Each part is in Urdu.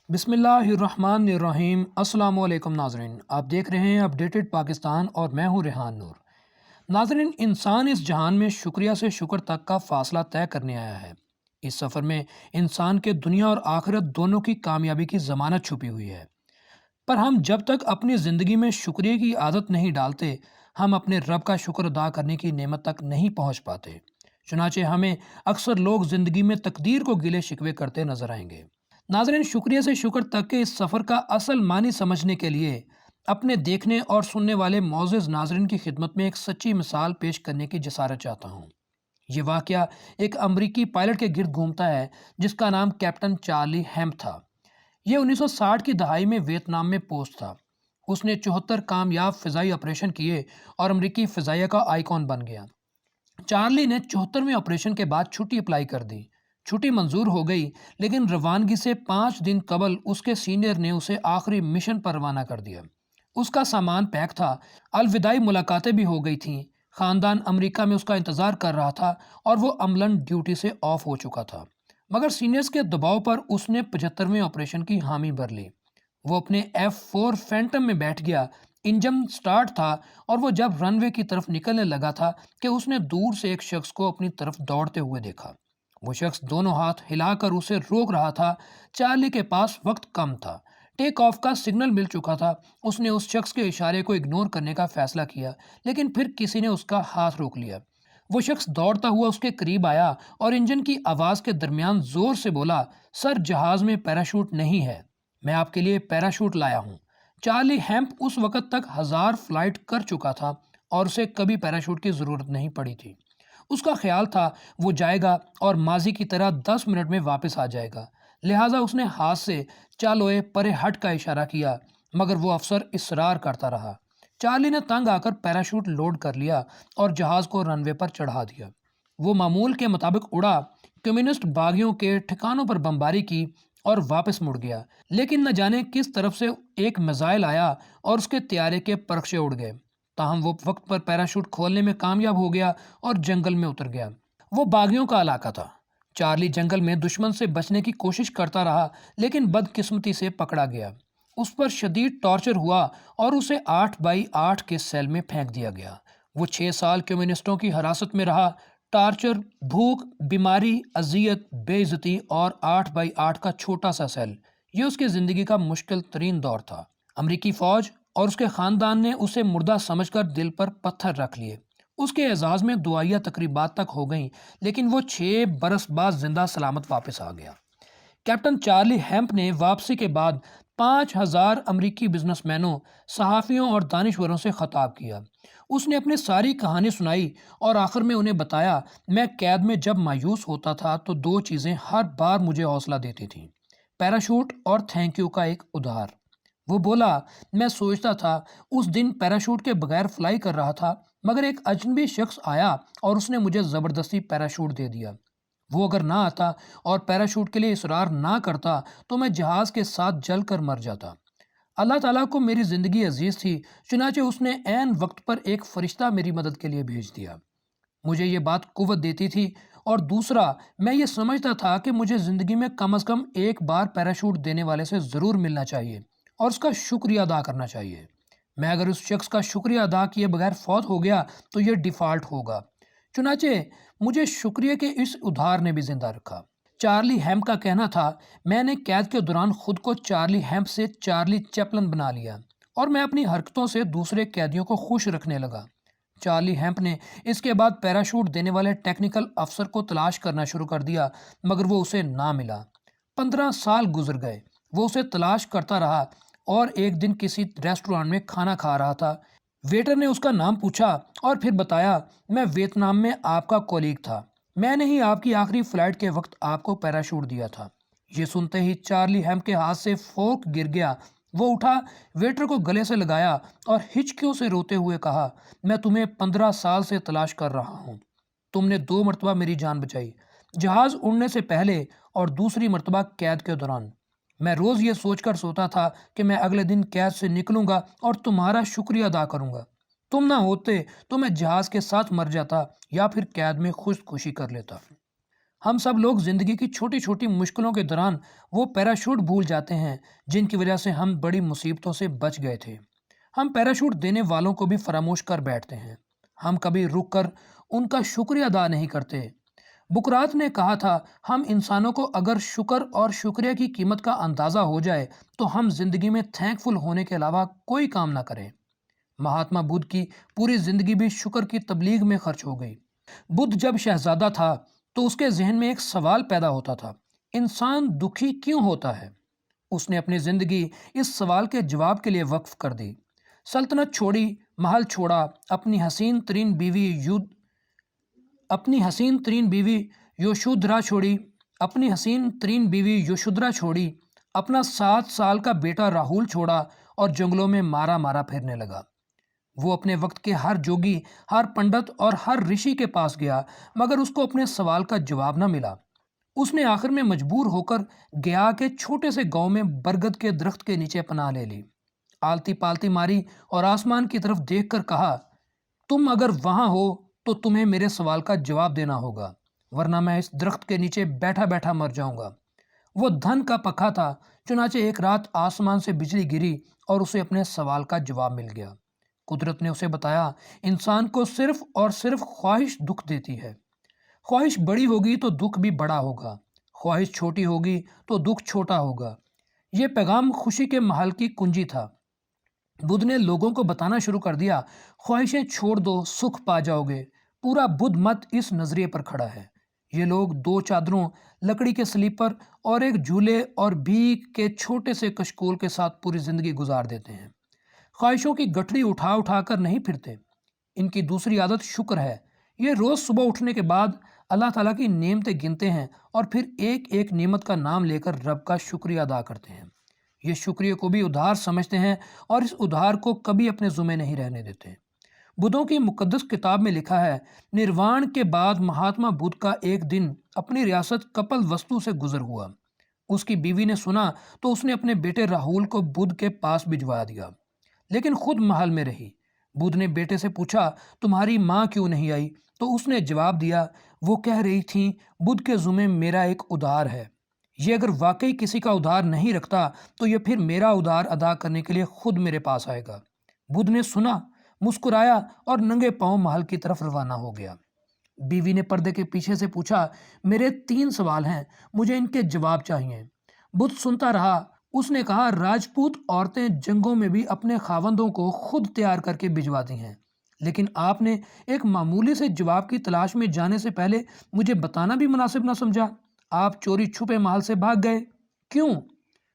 بسم اللہ الرحمن الرحیم۔ السلام علیکم ناظرین، آپ دیکھ رہے ہیں اپڈیٹڈ پاکستان اور میں ہوں ریحان نور۔ ناظرین، انسان اس جہان میں شکریہ سے شکر تک کا فاصلہ طے کرنے آیا ہے۔ اس سفر میں انسان کے دنیا اور آخرت دونوں کی کامیابی کی ضمانت چھپی ہوئی ہے، پر ہم جب تک اپنی زندگی میں شکریہ کی عادت نہیں ڈالتے، ہم اپنے رب کا شکر ادا کرنے کی نعمت تک نہیں پہنچ پاتے۔ چنانچہ ہمیں اکثر لوگ زندگی میں تقدیر کو گلے شکوے کرتے نظر آئیں گے۔ ناظرین، شکریہ سے شکر تک کے اس سفر کا اصل معنی سمجھنے کے لیے اپنے دیکھنے اور سننے والے معزز ناظرین کی خدمت میں ایک سچی مثال پیش کرنے کی جسارت چاہتا ہوں۔ یہ واقعہ ایک امریکی پائلٹ کے گرد گھومتا ہے جس کا نام کیپٹن چارلی ہیمپ تھا۔ یہ 1960 کی دہائی میں ویتنام میں پوسٹ تھا۔ اس نے 74 کامیاب فضائی آپریشن کیے اور امریکی فضائیہ کا آئیکن بن گیا۔ چارلی نے 74ویں آپریشن کے بعد چھٹی اپلائی کر دی۔ چھٹی منظور ہو گئی، لیکن روانگی سے 5 دن قبل اس کے سینئر نے اسے آخری مشن پر روانہ کر دیا۔ اس کا سامان پیک تھا، الوداعی ملاقاتیں بھی ہو گئی تھیں، خاندان امریکہ میں اس کا انتظار کر رہا تھا اور وہ عملاً ڈیوٹی سے آف ہو چکا تھا۔ مگر سینئرز کے دباؤ پر اس نے 75ویں آپریشن کی حامی بھر لی۔ وہ اپنے F4 فینٹم میں بیٹھ گیا۔ انجن سٹارٹ تھا اور وہ جب رن وے کی طرف نکلنے لگا تھا کہ اس نے دور سے ایک شخص کو اپنی طرف دوڑتے ہوئے دیکھا۔ وہ شخص دونوں ہاتھ ہلا کر اسے روک رہا تھا۔ چارلی کے پاس وقت کم تھا، ٹیک آف کا سگنل مل چکا تھا۔ اس نے اس شخص کے اشارے کو اگنور کرنے کا فیصلہ کیا، لیکن پھر کسی نے اس کا ہاتھ روک لیا۔ وہ شخص دوڑتا ہوا اس کے قریب آیا اور انجن کی آواز کے درمیان زور سے بولا، سر، جہاز میں پیراشوٹ نہیں ہے، میں آپ کے لیے پیراشوٹ لایا ہوں۔ چارلی ہیمپ اس وقت تک 1000 فلائٹ کر چکا تھا اور اسے کبھی پیراشوٹ کی ضرورت نہیں پڑی تھی۔ اس کا خیال تھا وہ جائے گا اور ماضی کی طرح 10 منٹ میں واپس آ جائے گا، لہٰذا اس نے ہاتھ سے چالوئے پرے ہٹ کا اشارہ کیا، مگر وہ افسر اصرار کرتا رہا۔ چارلی نے تنگ آ کر پیراشوٹ لوڈ کر لیا اور جہاز کو رن وے پر چڑھا دیا۔ وہ معمول کے مطابق اڑا، کمیونسٹ باغیوں کے ٹھکانوں پر بمباری کی اور واپس مڑ گیا، لیکن نہ جانے کس طرف سے ایک میزائل آیا اور اس کے طیارے کے پرخشے اڑ گئے۔ تاہم وہ وقت پر پیراشوٹ کھولنے میں کامیاب ہو گیا اور جنگل میں اتر گیا۔ وہ باغیوں کا علاقہ تھا۔ چارلی جنگل میں دشمن سے بچنے کی کوشش کرتا رہا، لیکن بدقسمتی سے پکڑا گیا۔ اس پر شدید ٹارچر ہوا اور اسے 8x8 کے سیل میں پھینک دیا گیا۔ وہ 6 سال کمیونسٹوں کی حراست میں رہا۔ ٹارچر، بھوک، بیماری، اذیت، بے عزتی اور 8x8 کا چھوٹا سا سیل، یہ اس کی زندگی کا مشکل ترین دور تھا۔ امریکی فوج اور اس کے خاندان نے اسے مردہ سمجھ کر دل پر پتھر رکھ لیے۔ اس کے اعزاز میں دعائیہ تقریبات تک ہو گئیں، لیکن وہ 6 برس بعد زندہ سلامت واپس آ گیا۔ کیپٹن چارلی ہیمپ نے واپسی کے بعد 5000 امریکی بزنس مینوں، صحافیوں اور دانشوروں سے خطاب کیا۔ اس نے اپنی ساری کہانی سنائی اور آخر میں انہیں بتایا، میں قید میں جب مایوس ہوتا تھا تو 2 چیزیں ہر بار مجھے حوصلہ دیتی تھیں، پیراشوٹ اور تھینک یو کا ایک ادھار۔ وہ بولا، میں سوچتا تھا اس دن پیراشوٹ کے بغیر فلائی کر رہا تھا، مگر ایک اجنبی شخص آیا اور اس نے مجھے زبردستی پیراشوٹ دے دیا۔ وہ اگر نہ آتا اور پیراشوٹ کے لیے اصرار نہ کرتا تو میں جہاز کے ساتھ جل کر مر جاتا۔ اللہ تعالیٰ کو میری زندگی عزیز تھی، چنانچہ اس نے عین وقت پر ایک فرشتہ میری مدد کے لیے بھیج دیا۔ مجھے یہ بات قوت دیتی تھی، اور دوسرا، میں یہ سمجھتا تھا کہ مجھے زندگی میں کم از کم ایک بار پیراشوٹ دینے والے سے ضرور ملنا چاہیے اور اس کا شکریہ ادا کرنا چاہیے۔ میں اگر اس شخص کا شکریہ ادا کیے بغیر فوت ہو گیا تو یہ ڈیفالٹ ہوگا۔ چنانچہ مجھے شکریہ کے اس ادھار نے بھی زندہ رکھا۔ چارلی ہیمپ کا کہنا تھا، میں نے قید کے دوران خود کو چارلی ہیمپ سے چارلی چیپلن بنا لیا اور میں اپنی حرکتوں سے دوسرے قیدیوں کو خوش رکھنے لگا۔ چارلی ہیمپ نے اس کے بعد پیراشوٹ دینے والے ٹیکنیکل افسر کو تلاش کرنا شروع کر دیا، مگر وہ اسے نہ ملا۔ 15 سال گزر گئے، وہ اسے تلاش کرتا رہا اور ایک دن کسی ریسٹورانٹ میں کھانا کھا رہا تھا۔ ویٹر نے اس کا نام پوچھا اور پھر بتایا، میں ویتنام میں آپ کا کولیگ تھا، میں نے ہی آپ کی آخری فلائٹ کے وقت آپ کو پیراشوٹ دیا تھا۔ یہ سنتے ہی چارلی ہیمپ کے ہاتھ سے فورک گر گیا۔ وہ اٹھا، ویٹر کو گلے سے لگایا اور ہچکیوں سے روتے ہوئے کہا، میں تمہیں 15 سال سے تلاش کر رہا ہوں، تم نے 2 مرتبہ میری جان بچائی، جہاز اڑنے سے پہلے اور دوسری مرتبہ قید کے دوران۔ میں روز یہ سوچ کر سوتا تھا کہ میں اگلے دن قید سے نکلوں گا اور تمہارا شکریہ ادا کروں گا۔ تم نہ ہوتے تو میں جہاز کے ساتھ مر جاتا یا پھر قید میں خودکشی کر لیتا۔ ہم سب لوگ زندگی کی چھوٹی چھوٹی مشکلوں کے دوران وہ پیراشوٹ بھول جاتے ہیں جن کی وجہ سے ہم بڑی مصیبتوں سے بچ گئے تھے۔ ہم پیراشوٹ دینے والوں کو بھی فراموش کر بیٹھتے ہیں۔ ہم کبھی رک کر ان کا شکریہ ادا نہیں کرتے۔ بکرات نے کہا تھا، ہم انسانوں کو اگر شکر اور شکریہ کی قیمت کا اندازہ ہو جائے تو ہم زندگی میں تھینک فل ہونے کے علاوہ کوئی کام نہ کریں۔ مہاتما بدھ کی پوری زندگی بھی شکر کی تبلیغ میں خرچ ہو گئی۔ بدھ جب شہزادہ تھا تو اس کے ذہن میں ایک سوال پیدا ہوتا تھا، انسان دکھی کیوں ہوتا ہے؟ اس نے اپنی زندگی اس سوال کے جواب کے لیے وقف کر دی۔ سلطنت چھوڑی، محل چھوڑا، اپنی حسین ترین بیوی یشودھرا چھوڑی، اپنا 7 سال کا بیٹا راہل چھوڑا اور جنگلوں میں مارا مارا پھرنے لگا۔ وہ اپنے وقت کے ہر جوگی، ہر پنڈت اور ہر رشی کے پاس گیا، مگر اس کو اپنے سوال کا جواب نہ ملا۔ اس نے آخر میں مجبور ہو کر گیا کے چھوٹے سے گاؤں میں برگد کے درخت کے نیچے پناہ لے لی، آلتی پالتی ماری اور آسمان کی طرف دیکھ کر کہا، تم اگر وہاں ہو تو تمہیں میرے سوال کا جواب دینا ہوگا، ورنہ میں اس درخت کے نیچے بیٹھا بیٹھا مر جاؤں گا۔ وہ دھن کا پکھا تھا، چنانچہ ایک رات آسمان سے بجلی گری اور اسے اپنے سوال کا جواب مل گیا۔ قدرت نے اسے بتایا، انسان کو صرف اور صرف خواہش دکھ دیتی ہے۔ خواہش بڑی ہوگی تو دکھ بھی بڑا ہوگا، خواہش چھوٹی ہوگی تو دکھ چھوٹا ہوگا۔ یہ پیغام خوشی کے محل کی کنجی تھا۔ بدھ نے لوگوں کو بتانا شروع کر دیا، خواہشیں چھوڑ دو، سکھ پا جاؤ گے۔ پورا بدھ مت اس نظریے پر کھڑا ہے۔ یہ لوگ 2 چادروں، لکڑی کے سلیپر اور ایک جھولے اور بھیک کے چھوٹے سے کشکول کے ساتھ پوری زندگی گزار دیتے ہیں۔ خواہشوں کی گٹھڑی اٹھا اٹھا کر نہیں پھرتے۔ ان کی دوسری عادت شکر ہے۔ یہ روز صبح اٹھنے کے بعد اللہ تعالیٰ کی نعمتیں گنتے ہیں اور پھر ایک ایک نعمت کا نام لے کر رب کا شکریہ ادا کرتے ہیں۔ یہ شکریہ کو بھی ادھار سمجھتے ہیں اور اس ادھار کو کبھی اپنے ذمہ نہیں رہنے دیتے۔ بدھوں کی مقدس کتاب میں لکھا ہے، نروان کے بعد مہاتما بدھ کا ایک دن اپنی ریاست کپل وستو سے گزر ہوا۔ اس کی بیوی نے سنا تو اس نے اپنے بیٹے راہل کو بدھ کے پاس بھجوا دیا، لیکن خود محل میں رہی۔ بدھ نے بیٹے سے پوچھا، تمہاری ماں کیوں نہیں آئی؟ تو اس نے جواب دیا، وہ کہہ رہی تھی بدھ کے ذمہ میرا ایک ادھار ہے، یہ اگر واقعی کسی کا ادھار نہیں رکھتا تو یہ پھر میرا ادھار ادا کرنے کے لیے خود میرے پاس آئے گا۔ بدھ نے سنا، مسکرایا اور ننگے پاؤں محل کی طرف روانہ ہو گیا۔ بیوی نے پردے کے پیچھے سے پوچھا، میرے 3 سوال ہیں، مجھے ان کے جواب چاہیے۔ بدھ سنتا رہا۔ اس نے کہا، راجپوت عورتیں جنگوں میں بھی اپنے خاوندوں کو خود تیار کر کے بھجواتی ہیں، لیکن آپ نے ایک معمولی سے جواب کی تلاش میں جانے سے پہلے مجھے بتانا بھی مناسب نہ سمجھا۔ آپ چوری چھپے محل سے بھاگ گئے، کیوں؟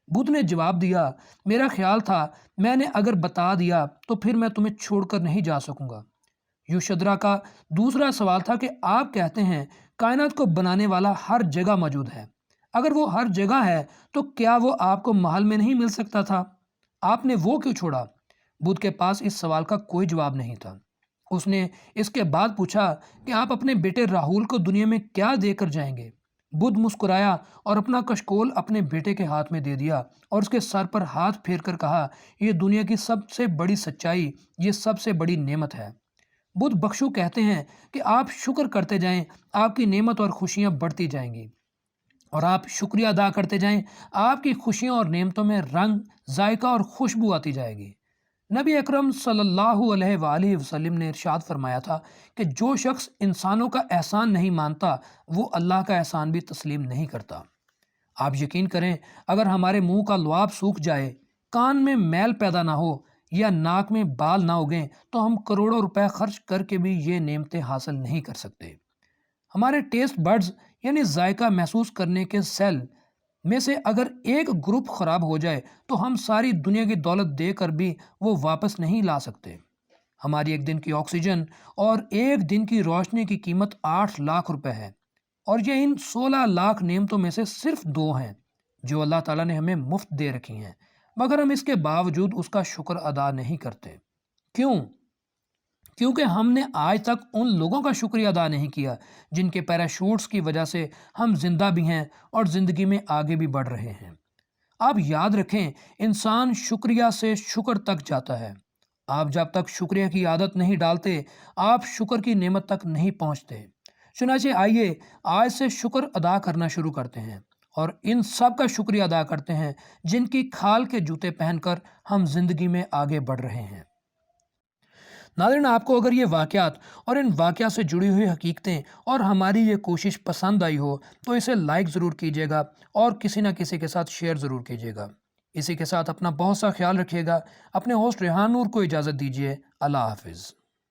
بدھ نے جواب دیا، میرا خیال تھا میں نے اگر بتا دیا تو پھر میں تمہیں چھوڑ کر نہیں جا سکوں گا۔ یشودھرا کا دوسرا سوال تھا کہ آپ کہتے ہیں کائنات کو بنانے والا ہر جگہ موجود ہے، اگر وہ ہر جگہ ہے تو کیا وہ آپ کو محل میں نہیں مل سکتا تھا؟ آپ نے وہ کیوں چھوڑا؟ بدھ کے پاس اس سوال کا کوئی جواب نہیں تھا۔ اس نے اس کے بعد پوچھا کہ آپ اپنے بیٹے راہل کو دنیا میں کیا دے کر جائیں گے؟ بدھ مسکرایا اور اپنا کشکول اپنے بیٹے کے ہاتھ میں دے دیا اور اس کے سر پر ہاتھ پھیر کر کہا، یہ دنیا کی سب سے بڑی سچائی، یہ سب سے بڑی نعمت ہے۔ بدھ بخشو کہتے ہیں کہ آپ شکر کرتے جائیں، آپ کی نعمت اور خوشیاں بڑھتی جائیں گی، اور آپ شکریہ ادا کرتے جائیں، آپ کی خوشیوں اور نعمتوں میں رنگ، ذائقہ اور خوشبو آتی جائے گی۔ نبی اکرم صلی اللہ علیہ وآلہ وسلم نے ارشاد فرمایا تھا کہ جو شخص انسانوں کا احسان نہیں مانتا وہ اللہ کا احسان بھی تسلیم نہیں کرتا۔ آپ یقین کریں، اگر ہمارے منہ کا لعاب سوکھ جائے، کان میں میل پیدا نہ ہو یا ناک میں بال نہ اگیں تو ہم کروڑوں روپے خرچ کر کے بھی یہ نعمتیں حاصل نہیں کر سکتے۔ ہمارے ٹیسٹ بڈز یعنی ذائقہ محسوس کرنے کے سیل میں سے اگر ایک گروپ خراب ہو جائے تو ہم ساری دنیا کی دولت دے کر بھی وہ واپس نہیں لا سکتے۔ ہماری ایک دن کی آکسیجن اور ایک دن کی روشنی کی قیمت 8 لاکھ روپے ہے، اور یہ ان 16 لاکھ نعمتوں میں سے صرف 2 ہیں جو اللہ تعالیٰ نے ہمیں مفت دے رکھی ہیں، مگر ہم اس کے باوجود اس کا شکر ادا نہیں کرتے۔ کیوں؟ کیونکہ ہم نے آج تک ان لوگوں کا شکریہ ادا نہیں کیا جن کے پیراشوٹس کی وجہ سے ہم زندہ بھی ہیں اور زندگی میں آگے بھی بڑھ رہے ہیں۔ آپ یاد رکھیں، انسان شکریہ سے شکر تک جاتا ہے۔ آپ جب تک شکریہ کی عادت نہیں ڈالتے، آپ شکر کی نعمت تک نہیں پہنچتے۔ چنانچہ آئیے آج سے شکر ادا کرنا شروع کرتے ہیں اور ان سب کا شکریہ ادا کرتے ہیں جن کی کھال کے جوتے پہن کر ہم زندگی میں آگے بڑھ رہے ہیں۔ ناظرین، آپ کو اگر یہ واقعات اور ان واقعات سے جڑی ہوئی حقیقتیں اور ہماری یہ کوشش پسند آئی ہو تو اسے لائک ضرور کیجیے گا اور کسی نہ کسی کے ساتھ شیئر ضرور کیجیے گا۔ اسی کے ساتھ اپنا بہت سا خیال رکھیے گا۔ اپنے ہوسٹ ریحان نور کو اجازت دیجیے۔ اللہ حافظ۔